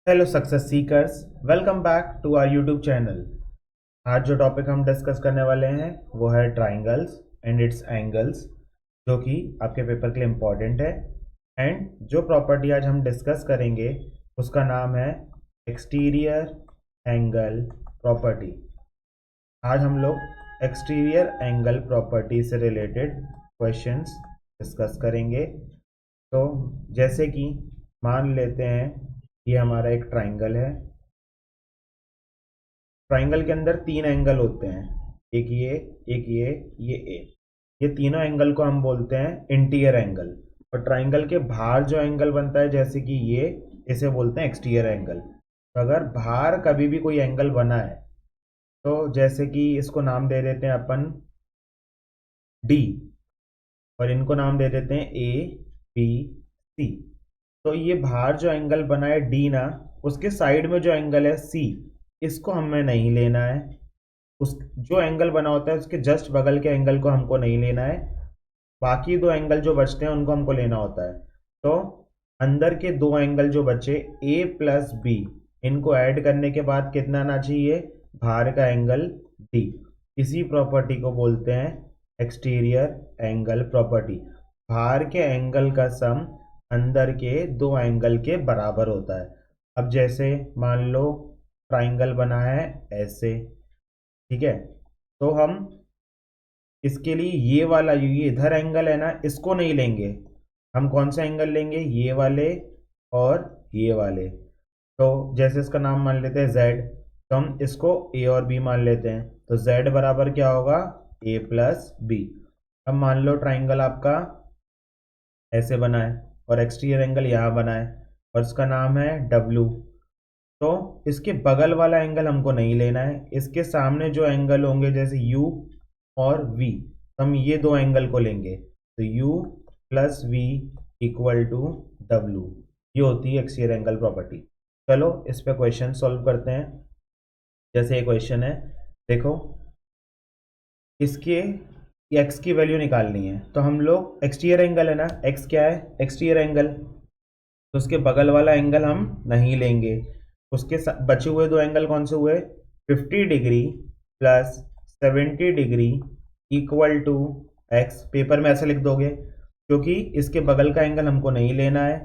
Hello success seekers, welcome back to our YouTube channel. आज जो topic हम discuss करने वाले हैं वो है ट्राइंगल्स एंड इट्स एंगल्स, जो कि आपके पेपर के लिए इम्पॉर्टेंट है। एंड जो प्रॉपर्टी आज हम डिस्कस करेंगे उसका नाम है एक्सटीरियर एंगल प्रॉपर्टी। आज हम लोग एक्सटीरियर एंगल प्रॉपर्टी से रिलेटेड क्वेश्चंस डिस्कस करेंगे। तो जैसे कि मान लेते हैं ये हमारा एक ट्राइंगल है। ट्राइंगल के अंदर तीन एंगल होते हैं, एक ये ए। ये तीनों एंगल को हम बोलते हैं इंटीरियर एंगल। और ट्राइंगल के बाहर जो एंगल बनता है जैसे कि ये, इसे बोलते हैं एक्सटीरियर एंगल। तो अगर बाहर कभी भी कोई एंगल बना है तो जैसे कि इसको नाम दे देते हैं अपन डी, और इनको नाम दे देते हैं ए बी सी। तो ये बाहर जो एंगल बना है डी ना, उसके साइड में जो एंगल है सी, इसको हमें नहीं लेना है। उस जो एंगल बना होता है उसके जस्ट बगल के एंगल को हमको नहीं लेना है। बाकी दो एंगल जो बचते हैं उनको हमको लेना होता है। तो अंदर के दो एंगल जो बचे ए प्लस बी, इनको ऐड करने के बाद कितना आना चाहिए? बाहर का एंगल डी। इसी प्रॉपर्टी को बोलते हैं एक्सटीरियर एंगल प्रॉपर्टी। बाहर के एंगल का सम अंदर के दो एंगल के बराबर होता है। अब जैसे मान लो ट्राइंगल बना है ऐसे, ठीक है। तो हम इसके लिए ये वाला जो ये इधर एंगल है ना, इसको नहीं लेंगे। हम कौन सा एंगल लेंगे? ये वाले और ये वाले। तो जैसे इसका नाम मान लेते हैं z, तो हम इसको a और b मान लेते हैं। तो z बराबर क्या होगा? a plus B. अब मान लो ट्राइंगल आपका ऐसे बना है और एक्सटीरियर एंगल यहाँ बना है और इसका नाम है w। तो इसके बगल वाला एंगल हमको नहीं लेना है। इसके सामने जो एंगल होंगे जैसे u और v, तो हम ये दो एंगल को लेंगे। तो u plus V equal to w। ये होती है एक्सटीरियर एंगल प्रॉपर्टी। चलो इस पे क्वेश्चन सॉल्व करते हैं। जैसे ये क्वेश्चन है, देखो इसके x की वैल्यू निकालनी है। तो हम लोग एक्सटीरियर एंगल है ना, x क्या है? Exterior angle. तो उसके बगल वाला एंगल हम नहीं लेंगे। उसके बचे हुए दो एंगल कौन से हुए? 50 degree plus 70 degree equal to x। Paper में ऐसे लिख दोगे क्योंकि इसके बगल का एंगल हमको नहीं लेना है।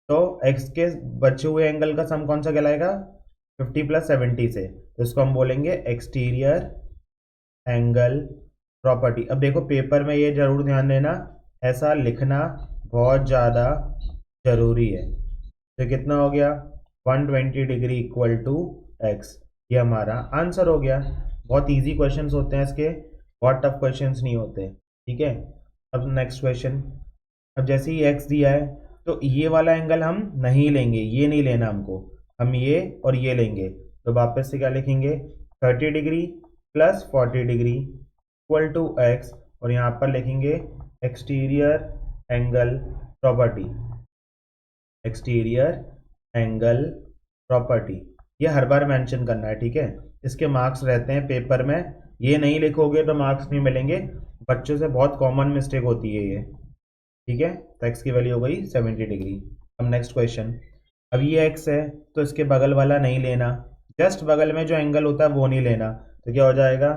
तो x के बचे हुए एंगल का सम कौन सा कहलाएगा? 50 प्लस 70 से। तो इसको हम बोलेंगे एक्सटीरियर एंगल प्रॉपर्टी। अब देखो पेपर में ये जरूर ध्यान देना, ऐसा लिखना बहुत ज़्यादा जरूरी है। तो कितना हो गया? 120 डिग्री इक्वल टू एक्स। ये हमारा आंसर हो गया। बहुत इजी क्वेश्चंस होते हैं इसके, बहुत टफ क्वेश्चंस नहीं होते, ठीक है। अब नेक्स्ट क्वेश्चन। अब जैसे ही एक्स दिया है तो ये वाला एंगल हम नहीं लेंगे, ये नहीं लेना हमको। हम ये और ये लेंगे। तो वापस से क्या लिखेंगे? 30 degree plus 40 degree equal to x, और यहाँ पर लिखेंगे exterior angle property. Exterior angle property ये हर बार मेंशन करना है, ठीक है। इसके मार्क्स रहते हैं पेपर में, ये नहीं लिखोगे तो मार्क्स नहीं मिलेंगे। बच्चों से बहुत कॉमन मिस्टेक होती है ये, ठीक है। तो एक्स की वैल्यू हो गई 70 डिग्री। अब नेक्स्ट क्वेश्चन। अब ये एक्स है तो इसके बगल वाला नहीं लेना, जस्ट बगल में जो एंगल होता है वो नहीं लेना। तो क्या हो जाएगा?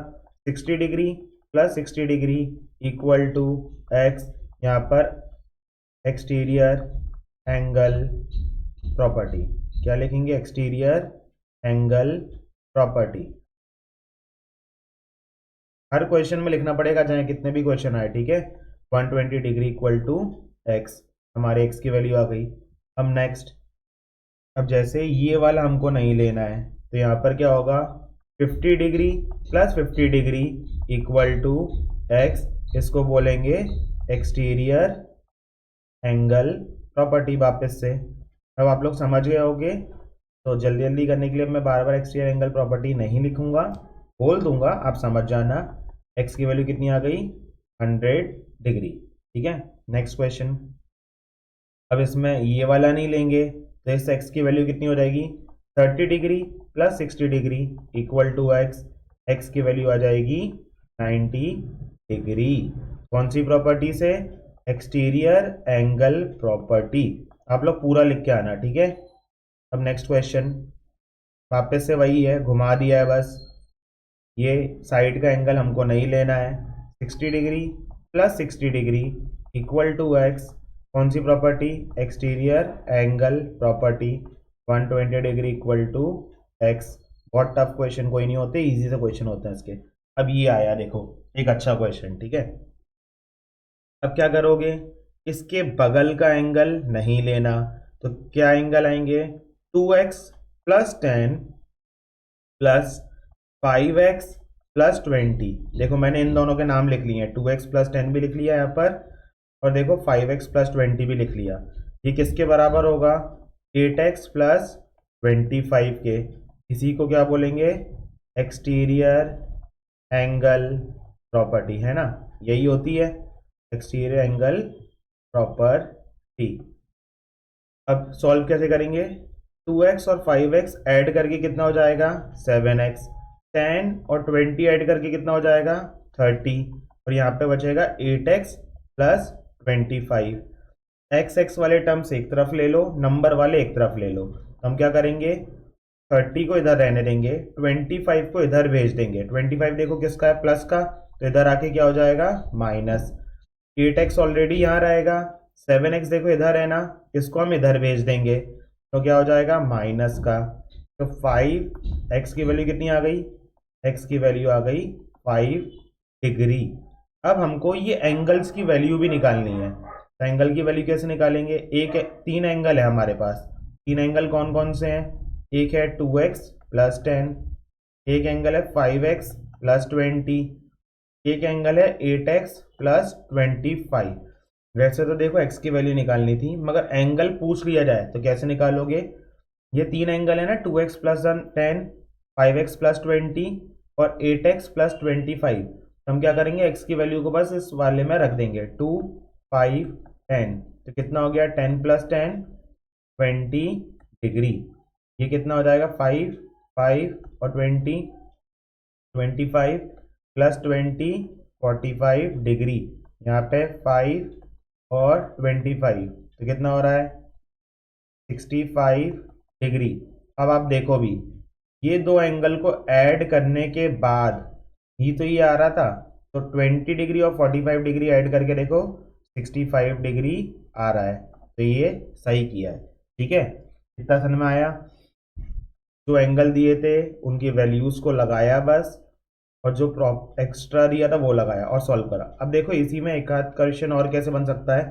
60 degree plus 60 degree equal to X. यहाँ पर एक्सटीरियर एंगल प्रॉपर्टी क्या लिखेंगे? Exterior angle property. हर क्वेश्चन में लिखना पड़ेगा चाहे कितने भी क्वेश्चन आए, ठीक है। 120 डिग्री इक्वल टू एक्स, हमारे एक्स की वैल्यू आ गई। अब नेक्स्ट। अब जैसे ये वाला हमको नहीं लेना है तो यहाँ पर क्या होगा? 50 degree plus 50 degree equal to x. इसको बोलेंगे एक्सटीरियर एंगल प्रॉपर्टी वापस से। अब आप लोग समझ गए होंगे, तो जल्दी जल्दी करने के लिए मैं बार बार एक्सटीरियर एंगल प्रॉपर्टी नहीं लिखूंगा, बोल दूंगा, आप समझ जाना। एक्स की वैल्यू कितनी आ गई? 100 डिग्री, ठीक है। Next question. अब इसमें ये वाला नहीं लेंगे तो इस एक्स की वैल्यू कितनी हो जाएगी? 30 degree plus 60 degree equal to x. X की वैल्यू आ जाएगी 90 डिग्री। कौन सी प्रॉपर्टी से? Exterior angle property. आप लोग पूरा लिख के आना, ठीक है। अब नेक्स्ट क्वेश्चन, वापस से वही है, घुमा दिया है बस। ये साइड का एंगल हमको नहीं लेना है। 60 degree plus 60 degree equal to X, कौन सी property, exterior angle property, 120 degree equal to X. बहुत टफ क्वेश्चन कोई नहीं होते, इजी से क्वेश्चन होते हैं इसके। अब ये आया देखो एक अच्छा क्वेश्चन, ठीक है। अब क्या करोगे, इसके बगल का एंगल नहीं लेना, तो क्या एंगल आएंगे, 2x plus 10 plus 5x plus 20। देखो मैंने इन दोनों के नाम लिख लिए हैं, 2x प्लस 10 भी लिख लिया यहाँ पर, और देखो 5x प्लस 20 भी लिख लिया। ये किसके बराबर होगा, 8x प्लस 25 के। इसी को क्या बोलेंगे, एक्सटीरियर एंगल प्रॉपर्टी, है ना, यही होती है एक्सटीरियर एंगल प्रॉपर्टी। अब सॉल्व कैसे करेंगे, 2x और 5x ऐड करके कितना हो जाएगा, 7x, 10 और 20 ऐड करके कितना हो जाएगा, 30, और यहाँ पे बचेगा 8x प्लस 25। एक्स एक्स वाले टर्म्स एक तरफ ले लो, नंबर वाले एक तरफ ले लो। तो हम क्या करेंगे, 30 को इधर रहने देंगे, 25 को इधर भेज देंगे। 25 देखो किसका है, प्लस का, तो इधर आके क्या हो जाएगा, माइनस। 8x ऑलरेडी यहाँ रहेगा, 7x देखो इधर है ना, इसको हम इधर भेज देंगे, तो क्या हो जाएगा, माइनस का। तो 5x की वैल्यू कितनी आ गई, x की वैल्यू आ गई 5 डिग्री। अब हमको ये एंगल्स की वैल्यू भी निकालनी है। तो एंगल की वैल्यू कैसे निकालेंगे, तीन एंगल है हमारे पास। तीन एंगल कौन कौन से हैं, एक है 2x प्लस 10, एक एंगल है 5x प्लस 20, एक एंगल है 8x प्लस 25। वैसे तो देखो x की वैल्यू निकालनी थी, मगर एंगल पूछ लिया जाए तो कैसे निकालोगे, ये तीन एंगल है ना, 2x प्लस 10, 5x प्लस 20 और 8x प्लस 25। तो हम क्या करेंगे, x की वैल्यू को बस इस वाले में रख देंगे, 2 5 10, तो कितना हो गया, 10 प्लस 10 20 डिग्री। ये कितना हो जाएगा, 5 5 और 20 25 प्लस 20 45 डिग्री। यहाँ पे 5 और 25, तो कितना हो रहा है, 65 डिग्री। अब आप देखो भी, ये दो एंगल को ऐड करने के बाद ही तो ये आ रहा था, तो 20 डिग्री और 45 डिग्री ऐड करके देखो 65 डिग्री आ रहा है, तो ये सही किया है, ठीक है। इतना समझ में आया, जो एंगल दिए थे उनकी वैल्यूज को लगाया बस, और जो एक्स्ट्रा दिया था वो लगाया और सॉल्व करा। अब देखो इसी में एक आध क्वेश्चन और कैसे बन सकता है,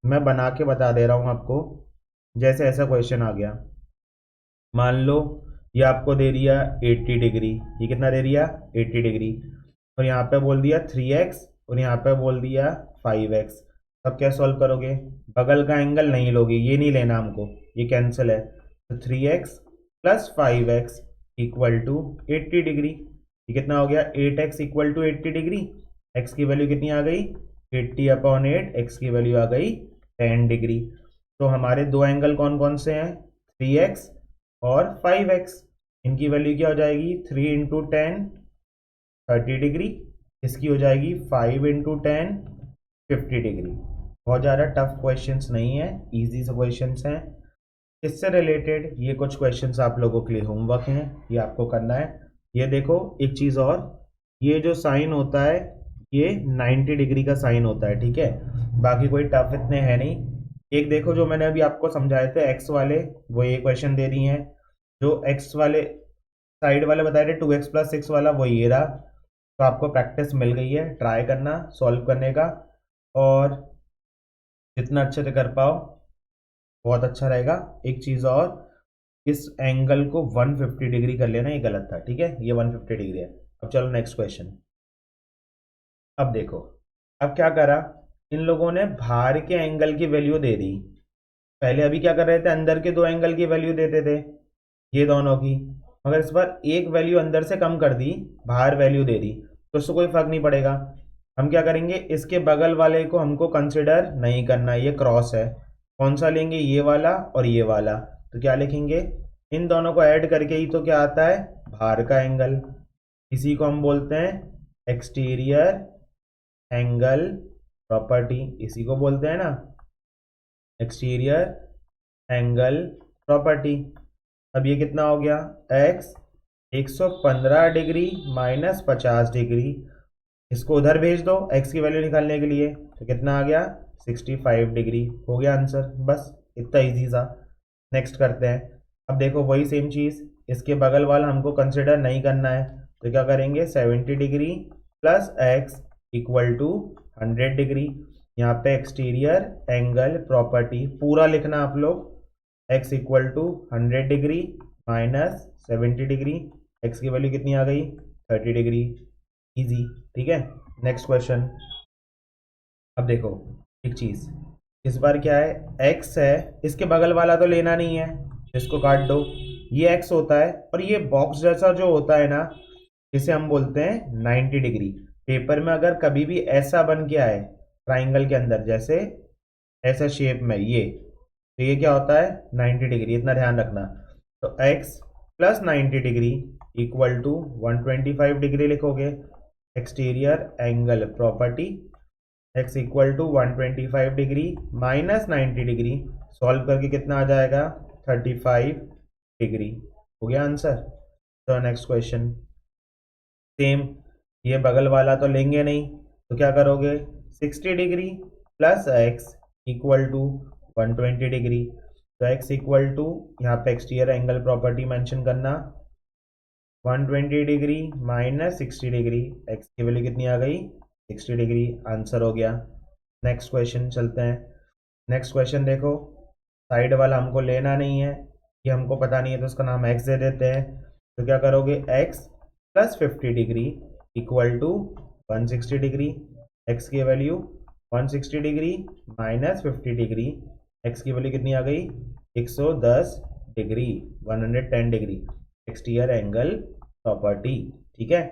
मैं बना के बता दे रहा हूँ आपको। जैसे ऐसा क्वेश्चन आ गया, मान लो ये आपको दे दिया 80 डिग्री, ये कितना दे दिया, 80 डिग्री, और यहाँ पे बोल दिया 3x और यहाँ पे बोल दिया 5x। अब क्या सॉल्व करोगे, बगल का एंगल नहीं लोगे, ये नहीं लेना हमको, ये कैंसिल है। तो 3x plus 5x equal to 80 degree. ये कितना हो गया, 8x equal to 80 degree. x की वैल्यू कितनी आ गई, 80/8, x की वैल्यू आ गई 10 डिग्री। तो हमारे दो एंगल कौन कौन से हैं, 3x और 5x। इनकी वैल्यू क्या हो जाएगी, 3 इंटू 10 30 डिग्री, इसकी हो जाएगी 5 इंटू 10 50 डिग्री। बहुत ज़्यादा टफ क्वेश्चंस नहीं है, इजी से क्वेश्चंस हैं। इससे रिलेटेड ये कुछ क्वेश्चंस आप लोगों के लिए होमवर्क हैं, ये आपको करना है। ये देखो एक चीज़ और, ये जो साइन होता है ये 90 डिग्री का साइन होता है, ठीक है, बाकी कोई टफ इतने है नहीं। एक देखो जो मैंने अभी आपको समझाए थे एक्स वाले, वो ये क्वेश्चन दे दिए हैं। जो एक्स वाले साइड वाले बताए थे 2x प्लस 6 वाला, वो ये रहा। तो आपको प्रैक्टिस मिल गई है, ट्राई करना सॉल्व करने का, और जितना अच्छे से कर पाओ बहुत अच्छा रहेगा। एक चीज़ और, इस एंगल को 150 डिग्री कर लेना, ये गलत था, ठीक है, ये 150 डिग्री है। अब चलो नेक्स्ट क्वेश्चन। अब देखो, अब क्या करा, इन लोगों ने बाहर के एंगल की वैल्यू दे दी। पहले अभी क्या कर रहे थे, अंदर के दो एंगल की वैल्यू देते थे, ये दोनों की, मगर इस बार एक वैल्यू अंदर से कम कर दी, बाहर वैल्यू दे दी, तो उससे कोई फर्क नहीं पड़ेगा। हम क्या करेंगे, इसके बगल वाले को हमको कंसिडर नहीं करना, ये क्रॉस है। कौन सा लेंगे, ये वाला और ये वाला। तो क्या लिखेंगे, इन दोनों को ऐड करके ही तो क्या आता है, बाहर का एंगल। इसी को हम बोलते हैं एक्सटीरियर एंगल प्रॉपर्टी, इसी को बोलते हैं ना एक्सटीरियर एंगल प्रॉपर्टी। अब ये कितना हो गया, x 115 डिग्री माइनस 50 डिग्री, इसको उधर भेज दो x की वैल्यू निकालने के लिए, तो कितना आ गया 65 डिग्री। हो गया आंसर, बस इतना इजी था। नेक्स्ट करते हैं। अब देखो वही सेम चीज़, इसके बगल वाला हमको कंसिडर नहीं करना है, तो क्या करेंगे 70 degree plus x equal to 100 degree. यहाँ पे एक्सटीरियर एंगल प्रॉपर्टी पूरा लिखना आप लोग, x equal to 100 degree minus 70 degree, x की वैल्यू कितनी आ गई 30 डिग्री। इजी, ठीक है। Next question. अब देखो एक चीज़, इस बार क्या है x है, इसके बगल वाला तो लेना नहीं है, इसको काट दो। ये x होता है और ये बॉक्स जैसा जो होता है ना, इसे हम बोलते हैं 90 डिग्री। पेपर में अगर कभी भी ऐसा बन के आए ट्राइंगल के अंदर, जैसे ऐसा शेप में ये, तो ये क्या होता है 90 डिग्री, इतना ध्यान रखना। तो x plus 90 degree equal to 125 degree लिखोगे। Exterior angle property x equal to 125 degree minus 90 degree, solve करके कितना आ जाएगा 35 डिग्री। हो गया आंसर। तो नेक्स्ट क्वेश्चन सेम, ये बगल वाला तो लेंगे नहीं, तो क्या करोगे 60 degree plus x equal to 120 degree. तो x इक्वल टू, यहाँ पे एक्सटीरियर एंगल प्रॉपर्टी मेंशन करना, 120 डिग्री माइनस 60 डिग्री, x की वैल्यू कितनी आ गई 60 डिग्री। आंसर हो गया। नेक्स्ट क्वेश्चन चलते हैं। नेक्स्ट क्वेश्चन देखो, साइड वाला हमको लेना नहीं है, ये हमको पता नहीं है, तो उसका नाम x दे देते हैं। तो क्या करोगे x प्लस 50 degree equal to 160 degree, x की value 160 degree minus 50 degree, x की वैल्यू कितनी आ गई 110 degree, 110 degree, exterior angle property. ठीक है।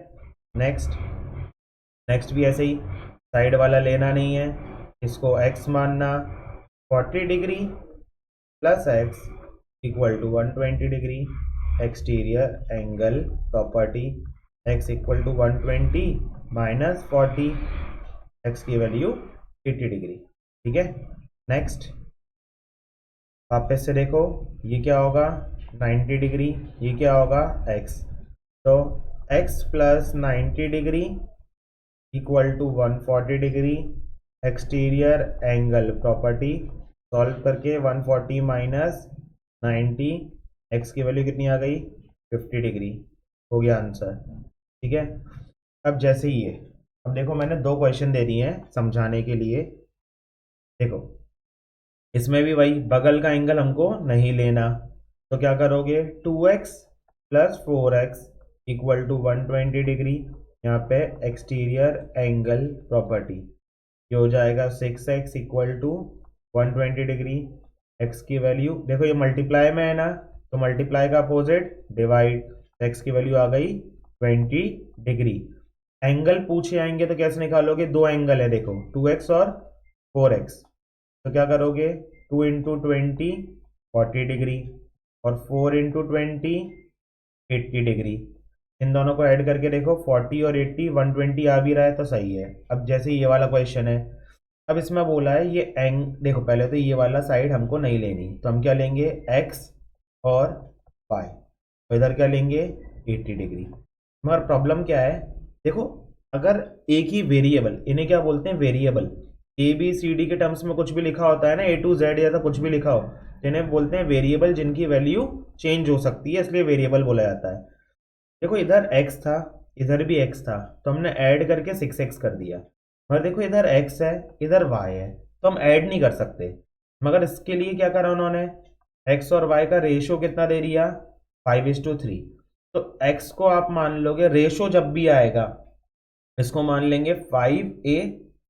नेक्स्ट भी ऐसे ही, साइड वाला लेना नहीं है, इसको x मानना, 40 degree plus x equal to 120 degree, exterior angle property, x equal to 120 minus 40, x की वैल्यू 80 डिग्री। ठीक है। नेक्स्ट वापस से देखो, ये क्या होगा 90 डिग्री, ये क्या होगा x, तो x plus 90 degree equal to 140 degree, exterior angle property, solve करके 140 माइनस 90, x की वैल्यू कितनी आ गई 50 डिग्री। हो गया आंसर। ठीक है। अब जैसे ही ये, अब देखो मैंने दो क्वेश्चन दे दिए हैं समझाने के लिए। देखो इसमें भी वही बगल का एंगल हमको नहीं लेना, तो क्या करोगे 2x plus 4x equal to 120 degree, यहाँ पे एक्सटीरियर एंगल प्रॉपर्टी, ये हो जाएगा 6x equal to 120 degree, x की वैल्यू देखो ये मल्टीप्लाई में है ना, तो मल्टीप्लाई का अपोजिट डिवाइड, x की वैल्यू आ गई 20 डिग्री। एंगल पूछे आएंगे तो कैसे निकालोगे, दो एंगल है देखो 2x और 4x, तो क्या करोगे 2 इंटू 20 40 डिग्री और 4 इंटू 20 80 डिग्री, इन दोनों को ऐड करके देखो 40 और 80 120 आ भी रहा है तो सही है। अब जैसे ये वाला क्वेश्चन है, अब इसमें बोला है ये देखो पहले तो ये वाला साइड हमको नहीं लेनी, तो हम क्या लेंगे x और y, तो इधर क्या लेंगे 80 डिग्री। मगर प्रॉब्लम क्या है, देखो अगर एक ही वेरिएबल, इन्हें क्या बोलते हैं variable, A B C D के टर्म्स में कुछ भी लिखा होता है ना, ए टू जेड जैसा कुछ भी लिखा हो, तो इन्हें बोलते हैं वेरिएबल जिनकी वैल्यू चेंज हो सकती है, इसलिए वेरिएबल बोला जाता है। देखो इधर x था, इधर भी x था, तो हमने ऐड करके 6x कर दिया। मगर देखो इधर x है, इधर y है, तो हम ऐड नहीं कर सकते। मगर इसके लिए क्या करा उन्होंने, x और y का रेशो कितना दे दिया 5:3, तो x को आप मान लोगे, रेशो जब भी आएगा इसको मान लेंगे 5a,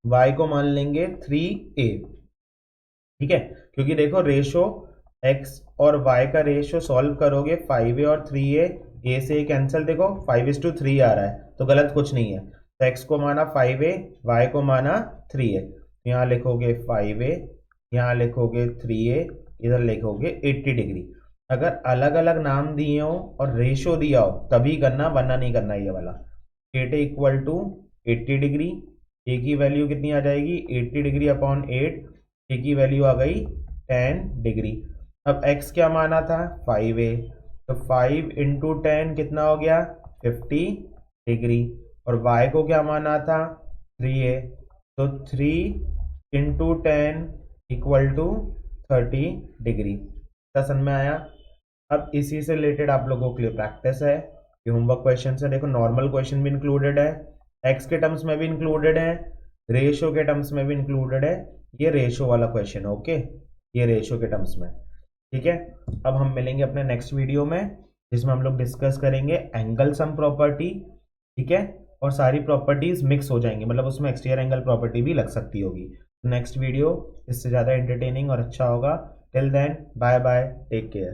y को मान लेंगे 3a। ठीक है, क्योंकि देखो रेशो x और y का रेशो सॉल्व करोगे 5a और 3a, a से कैंसिल, देखो 5:3 आ रहा है, तो गलत कुछ नहीं है। तो x को माना 5a, y को माना 3a, यहाँ लिखोगे 5a, यहाँ लिखोगे 3a, इधर लिखोगे 80 डिग्री। अगर अलग अलग नाम दिए हो और रेशो दिया हो तभी करना, वरना नहीं करना। ये वाला 8a equal to 80 degree, a की वैल्यू कितनी आ जाएगी 80 डिग्री अपॉन 8, a की वैल्यू आ गई 10 डिग्री। अब x क्या माना था 5a, तो 5 इंटू 10 कितना हो गया 50 डिग्री, और y को क्या माना था 3a, तो 3 इंटू 10 इक्वल टू 30 डिग्री। समझ में आया। अब इसी से रिलेटेड आप लोगों के लिए प्रैक्टिस है, ये होमवर्क क्वेश्चन है। देखो नॉर्मल क्वेश्चन भी इंक्लूडेड है, एक्स के टर्म्स में भी इंक्लूडेड है, रेशो के टर्म्स में भी इंक्लूडेड है। ये रेशो वाला क्वेश्चन है, ओके, ये रेशो के टर्म्स में, ठीक है। अब हम मिलेंगे अपने नेक्स्ट वीडियो में, जिसमें हम लोग डिस्कस करेंगे एंगल सम प्रॉपर्टी, ठीक है, और सारी प्रॉपर्टीज मिक्स हो जाएंगी, मतलब उसमें एक्सटीरियर एंगल प्रॉपर्टी भी लग सकती होगी। नेक्स्ट वीडियो इससे ज़्यादा एंटरटेनिंग और अच्छा होगा। Till then bye bye, take care.